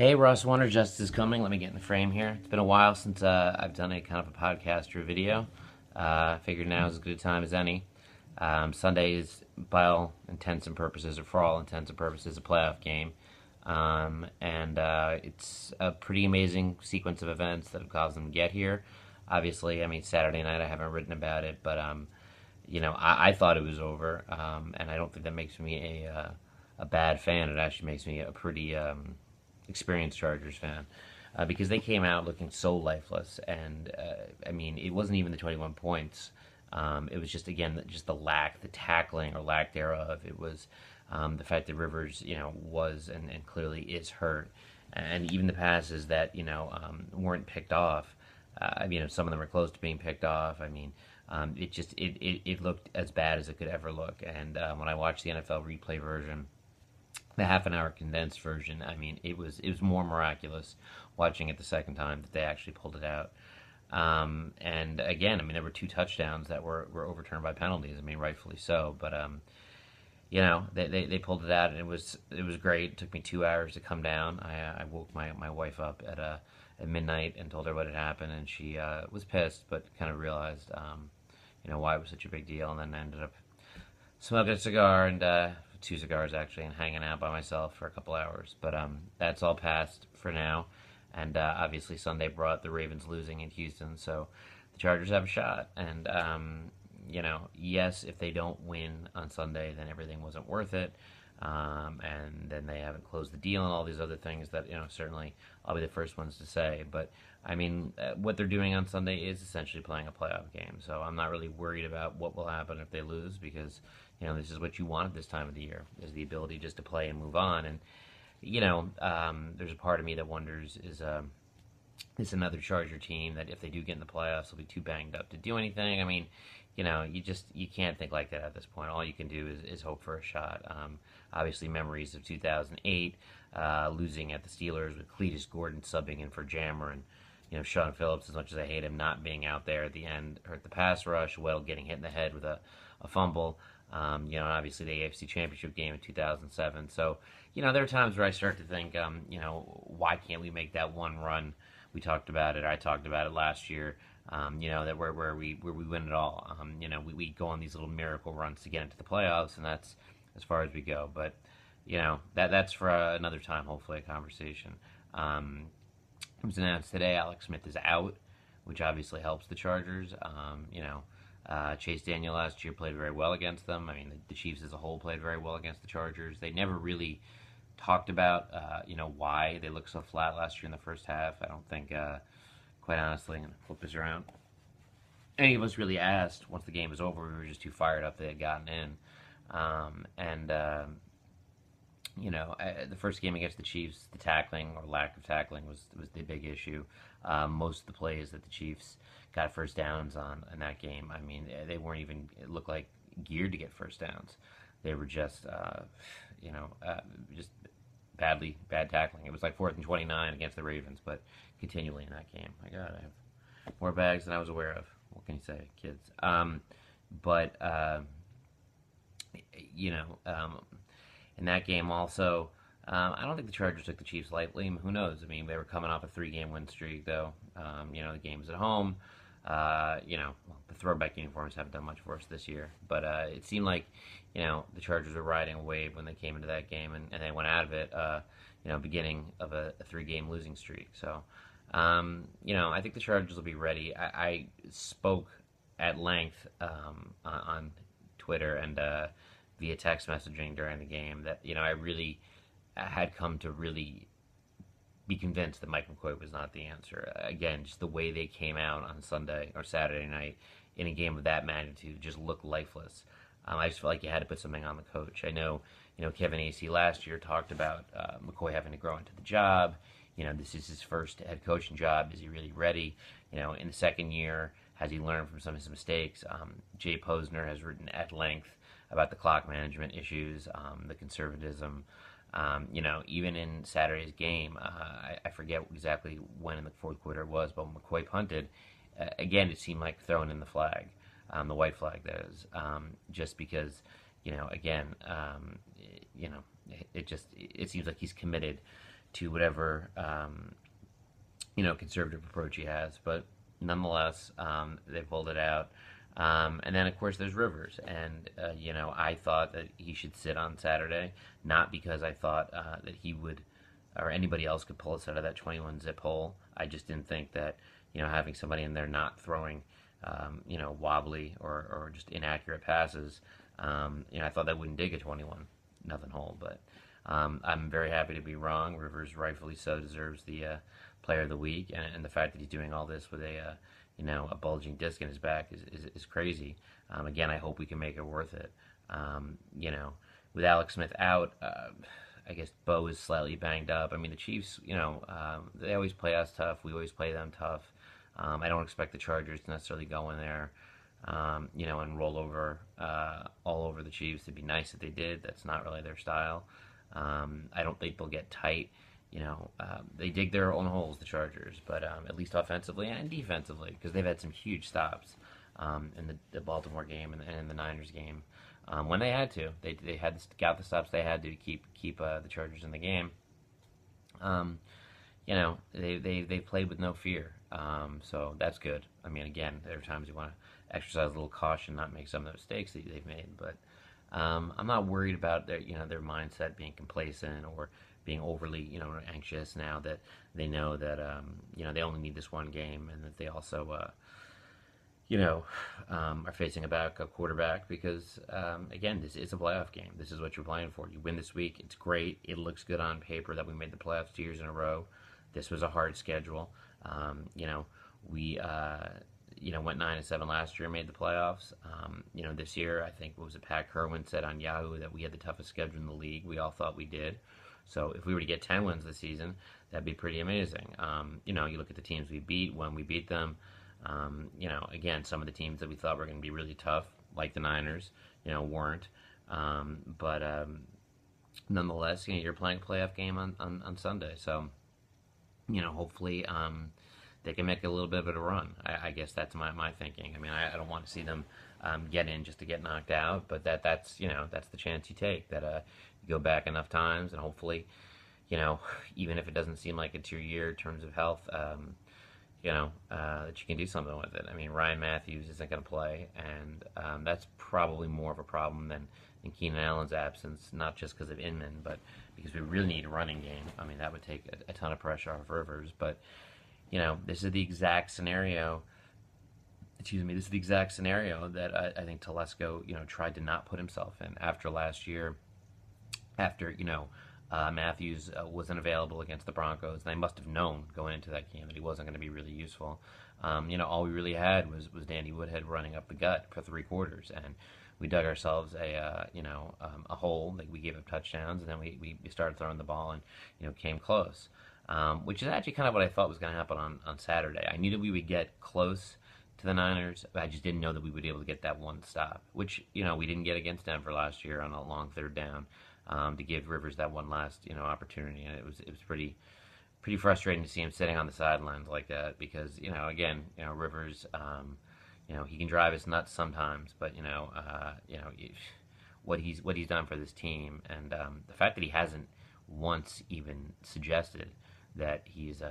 Hey Russ, Wonder Justice is coming. Let me get in the frame here. It's been a while since I've done a kind of a podcast or a video. I figured now is as good a time as any. Sunday is, by all intents and purposes, or for all intents and purposes, a playoff game. And it's a pretty amazing sequence of events that have caused them to get here. Obviously, I mean, Saturday night I haven't written about it, but I thought it was over, and I don't think that makes me a bad fan. It actually makes me a pretty experienced Chargers fan because they came out looking so lifeless, and I mean, it wasn't even the 21 points. It was just again just the tackling or lack thereof. It was the fact that Rivers, was and clearly is hurt, and even the passes that weren't picked off. Some of them were close to being picked off. I mean, it looked as bad as it could ever look. And when I watched the NFL replay version, the half an hour condensed version, I mean, it was more miraculous watching it the second time that they actually pulled it out. And again, I mean, there were two touchdowns that were overturned by penalties. I mean, rightfully so. But they pulled it out, and it was great. It took me 2 hours to come down. I woke my wife up at midnight and told her what had happened, and she was pissed, but kind of realized why it was such a big deal, and then ended up smoking a cigar and two cigars actually, and hanging out by myself for a couple hours. But that's all past for now, and obviously Sunday brought the Ravens losing in Houston, so the Chargers have a shot. And yes, if they don't win on Sunday, then everything wasn't worth it. And then they haven't closed the deal and all these other things that certainly I'll be the first ones to say. But I mean, what they're doing on Sunday is essentially playing a playoff game. So I'm not really worried about what will happen if they lose, because this is what you want at this time of the year, is the ability just to play and move on. And there's a part of me that wonders, is another Charger team that if they do get in the playoffs, they'll be too banged up to do anything. I mean, you can't think like that at this point. All you can do is hope for a shot. Obviously, memories of 2008, losing at the Steelers with Cletus Gordon subbing in for Jammer, and Sean Phillips, as much as I hate him, not being out there at the end, hurt the pass rush. Well, getting hit in the head with a fumble. And obviously the AFC Championship game in 2007. So, there are times where I start to think, why can't we make that one run? We talked about it. I talked about it last year. That where we win it all. We go on these little miracle runs to get into the playoffs, and that's as far as we go. But that's for another time. Hopefully, a conversation. It was announced today Alex Smith is out, which obviously helps the Chargers. Chase Daniel last year played very well against them. I mean, the Chiefs as a whole played very well against the Chargers. They never really talked about why they looked so flat last year in the first half. I don't think. Quite honestly, I'm going to flip this around, any of us really asked once the game was over. We were just too fired up. They had gotten in. The first game against the Chiefs, the tackling or lack of tackling was the big issue. Most of the plays that the Chiefs got first downs on in that game, I mean, they weren't even, it looked like, geared to get first downs. They were just bad tackling. It was like 4th and 29 against the Ravens, but continually in that game. My God, I have more bags than I was aware of. What can you say, kids? But in that game also, I don't think the Chargers took the Chiefs lightly. Who knows? I mean, they were coming off a 3-game win streak, though. The game was at home. The throwback uniforms haven't done much for us this year, but it seemed like the Chargers were riding a wave when they came into that game, and they went out of it beginning of a 3-game losing streak. So I think the Chargers will be ready. I spoke at length on Twitter and via text messaging during the game that I really had come to really be convinced that Mike McCoy was not the answer. Again, just the way they came out on Sunday or Saturday night in a game of that magnitude just looked lifeless. I just felt like you had to put something on the coach. I know, Kevin Acee last year talked about McCoy having to grow into the job. This is his first head coaching job. Is he really ready? In the second year, has he learned from some of his mistakes? Jay Posner has written at length about the clock management issues, the conservatism. Even in Saturday's game, I forget exactly when in the fourth quarter it was, but when McCoy punted, again, it seemed like throwing in the flag, the white flag, that is, just because, again, it seems like he's committed to whatever conservative approach he has. But nonetheless, they pulled it out. And then, of course, there's Rivers. And, I thought that he should sit on Saturday, not because I thought that he would or anybody else could pull us out of that 21 zip hole. I just didn't think that, having somebody in there not throwing, wobbly or just inaccurate passes, I thought that wouldn't dig a 21 nothing hole. But I'm very happy to be wrong. Rivers, rightfully so, deserves the player of the week. And the fact that he's doing all this with a bulging disc in his back is crazy. Again, I hope we can make it worth it. With Alex Smith out, I guess Bo is slightly banged up. I mean, the Chiefs, they always play us tough. We always play them tough. I don't expect the Chargers to necessarily go in there, and roll over all over the Chiefs. It'd be nice if they did. That's not really their style. I don't think they'll get tight. They dig their own holes, the Chargers, but at least offensively and defensively, because they've had some huge stops in the Baltimore game and in the Niners game. When they had to, they got the stops they had to keep the Chargers in the game. They played with no fear, so that's good. I mean, again, there are times you want to exercise a little caution, not make some of the mistakes that they've made, but I'm not worried about their mindset being complacent or being overly anxious now that they know that they only need this one game, and that they also are facing a quarterback because, again, this is a playoff game. This is what you're playing for. You win this week, it's great. It looks good on paper that we made the playoffs 2 years in a row. This was a hard schedule. We went 9-7 last year and made the playoffs. This year, I think, what was it, Pat Kerwin said on Yahoo that we had the toughest schedule in the league. We all thought we did. So if we were to get 10 wins this season, that'd be pretty amazing. You look at the teams we beat, when we beat them. Again, some of the teams that we thought were going to be really tough, like the Niners, weren't. But nonetheless, you're playing a playoff game on Sunday. So, hopefully they can make a little bit of a run. I guess that's my thinking. I mean, I don't want to see them get in just to get knocked out, but that's the chance you take, that you go back enough times, and hopefully, even if it doesn't seem like it's your year in terms of health, that you can do something with it. I mean, Ryan Matthews isn't going to play, and that's probably more of a problem than Keenan Allen's absence, not just because of Inman, but because we really need a running game. I mean, that would take a ton of pressure off Rivers, but, this is the exact scenario. Excuse me, this is the exact scenario that I think Telesco, tried to not put himself in after last year, after, Matthews wasn't available against the Broncos. And they must have known going into that game that he wasn't going to be really useful. All we really had was Danny Woodhead running up the gut for 3 quarters, and we dug ourselves a hole. Like, we gave up touchdowns, and then we started throwing the ball and came close, which is actually kind of what I thought was going to happen on Saturday. I knew that we would get close to the Niners, but I just didn't know that we would be able to get that one stop, which we didn't get against Denver last year on a long third down. To give Rivers that one last opportunity, and it was pretty frustrating to see him sitting on the sidelines like that, because again, Rivers, he can drive us nuts sometimes, but what he's done for this team, and the fact that he hasn't once even suggested that he's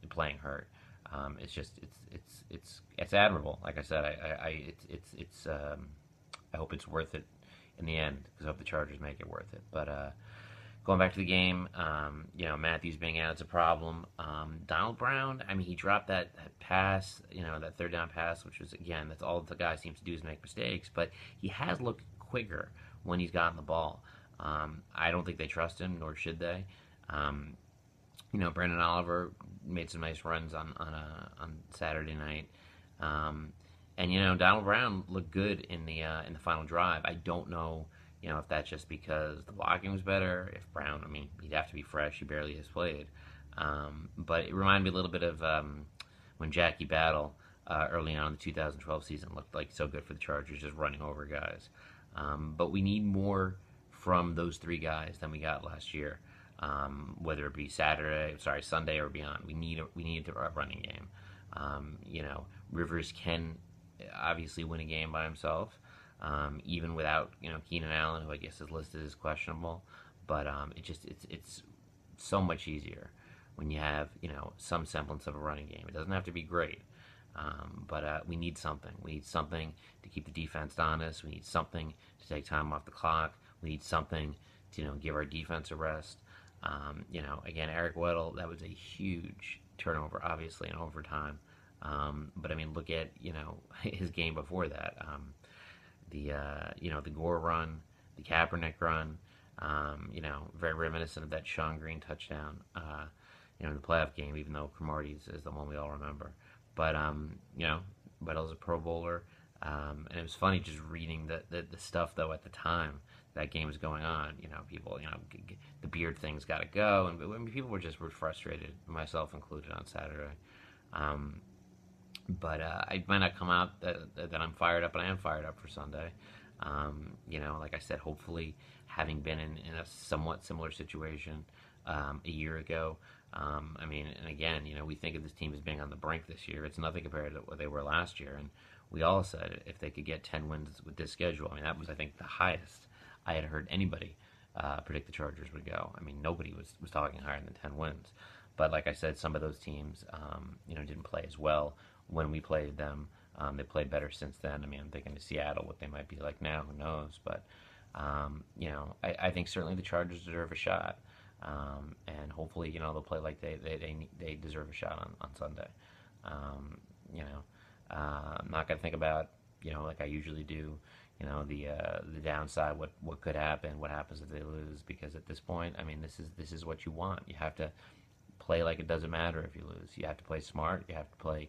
playing hurt, it's admirable. Like I said, I hope it's worth it in the end, because I hope the Chargers make it worth it. But going back to the game, Matthews being out is a problem. Donald Brown, I mean, he dropped that pass, that third down pass, which was, again, that's all the guy seems to do is make mistakes. But he has looked quicker when he's gotten the ball. I don't think they trust him, nor should they. Brandon Oliver made some nice runs on Saturday night. And Donald Brown looked good in the final drive. I don't know, if that's just because the blocking was better. If Brown, I mean, he'd have to be fresh. He barely has played. But it reminded me a little bit of when Jackie Battle early on in the 2012 season looked like so good for the Chargers, just running over guys. But we need more from those 3 guys than we got last year. Whether it be Sunday or beyond, we need a running game. Rivers can obviously win a game by himself, even without Keenan Allen, who I guess is listed as questionable. But it's so much easier when you have, some semblance of a running game. It doesn't have to be great, but we need something. We need something to keep the defense honest. We need something to take time off the clock. We need something to, give our defense a rest. Again, Eric Weddle, that was a huge turnover, obviously, in overtime. But I mean, look at, his game before that. The Gore run, the Kaepernick run, very reminiscent of that Sean Green touchdown, in the playoff game, even though Cromartie is the one we all remember. But, Weddle's a Pro Bowler. And it was funny just reading the stuff, though, at the time that game was going on. People, the beard thing's got to go. And people were frustrated, myself included, on Saturday. But I might not come out that I'm fired up, but I am fired up for Sunday. Like I said, hopefully having been in a somewhat similar situation a year ago. And again, we think of this team as being on the brink this year. It's nothing compared to what they were last year. And we all said if they could get 10 wins with this schedule, that was, I think, the highest I had heard anybody predict the Chargers would go. Nobody was talking higher than 10 wins. But like I said, some of those teams, didn't play as well when we played them. They played better since then. I'm thinking of Seattle, what they might be like now, who knows? But, I think certainly the Chargers deserve a shot. And hopefully, they'll play like they deserve a shot on Sunday. I'm not going to think about, like I usually do, the downside, what could happen, what happens if they lose, because at this point, this is what you want. You have to play like it doesn't matter if you lose. You have to play smart. You have to play,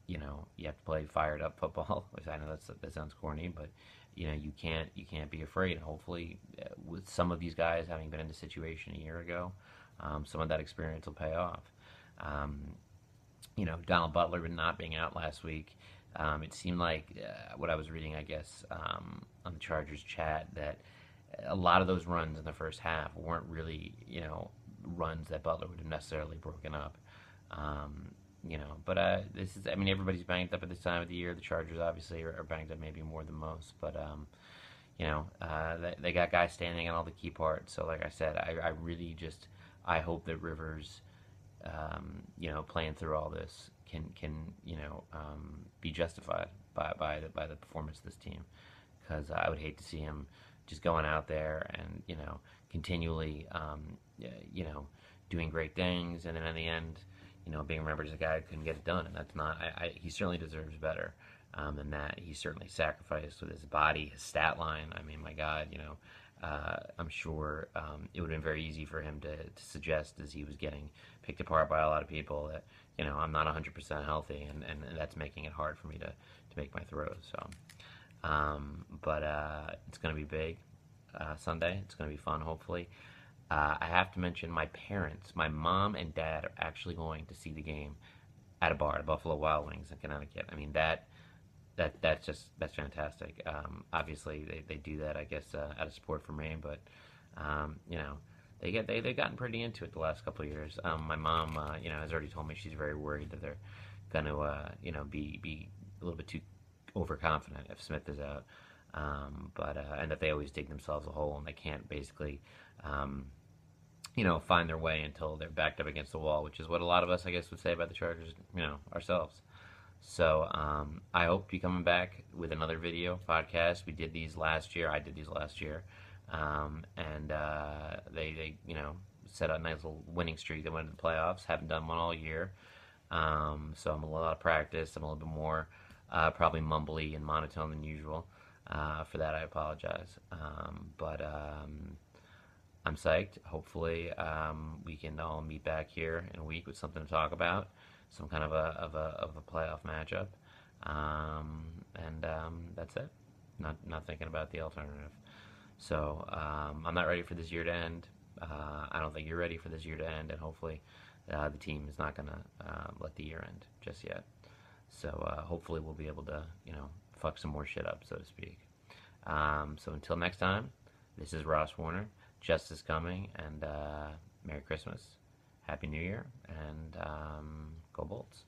you have to play fired up football. Which I know that sounds corny, but you can't be afraid. Hopefully, with some of these guys having been in the situation a year ago, some of that experience will pay off. Donald Butler not being out last week, it seemed like what I was reading, I guess, on the Chargers chat, that a lot of those runs in the first half weren't really, runs that Butler would have necessarily broken up. But this is, everybody's banged up at this time of the year. The Chargers obviously are banged up maybe more than most, but, they got guys standing in all the key parts. So like I said, I really I hope that Rivers, playing through all this can be justified by the performance of this team, because I would hate to see him just going out there and continually doing great things, and then in the end being remembered as a guy who couldn't get it done. And that's not, he certainly deserves better than that. He certainly sacrificed with his body, his stat line. My God, I'm sure it would have been very easy for him to suggest, as he was getting picked apart by a lot of people, that I'm not 100% healthy, and that's making it hard for me to make my throws. So, but it's going to be big Sunday. It's going to be fun, hopefully. I have to mention my parents, my mom and dad, are actually going to see the game at a bar, at Buffalo Wild Wings in Connecticut. That's fantastic. Obviously, they do that, I guess, out of support for me, but they've gotten pretty into it the last couple of years. My mom, has already told me she's very worried that they're going to, be a little bit too overconfident if Smith is out, and that they always dig themselves a hole and they can't basically, find their way until they're backed up against the wall, which is what a lot of us, I guess, would say about the Chargers, ourselves. So I hope to be coming back with another video podcast. We did these last year. I did these last year. And they set a nice little winning streak that went to the playoffs. Haven't done one all year. So I'm a little out of practice. I'm a little bit more probably mumbly and monotone than usual. For that, I apologize. But I'm psyched. Hopefully we can all meet back here in a week with something to talk about. Some kind of a playoff matchup, and that's it. Not thinking about the alternative. So I'm not ready for this year to end. I don't think you're ready for this year to end, and hopefully the team is not going to let the year end just yet. So hopefully we'll be able to fuck some more shit up, so to speak. So until next time, this is Ross Warner. Justice coming, and Merry Christmas. Happy New Year, and go Bolts.